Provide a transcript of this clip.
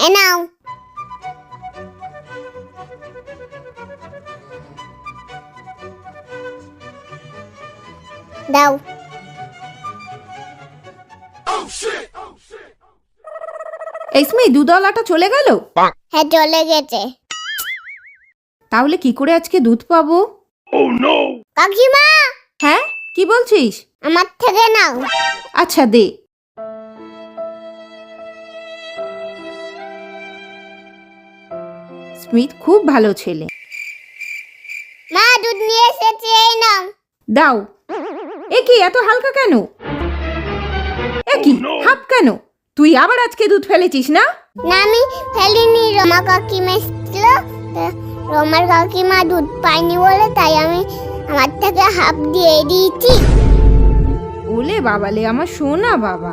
এ নাও। দাও। এই স্মিথ, দুধওয়ালাটা চলে গেল? হ্যাঁ, চলে গেছে। তাহলে কি করে আজকে দুধ পাবো? কাকিমা, হ্যাঁ, কি বলছিস? আমার থেকে নাও। আচ্ছা দে। স্মিথ খুব ভালো ছেলে। মা, দুধ নিয়ে এসেছি, এই নাও। দাও। এ কি এত হালকা কেন? এ কি হাফ কেন? তুই আবার আজকে দুধ ফেলেছিস না? না, আমি ফেলিনি। রমা কাকিমা এসেছিল, রমার কাকিমা দুধ পাইনি বলে তাই আমি আমার থেকে হাফ দিয়ে দিয়েছি। ওলে বাবালে, আমার সোনা বাবা।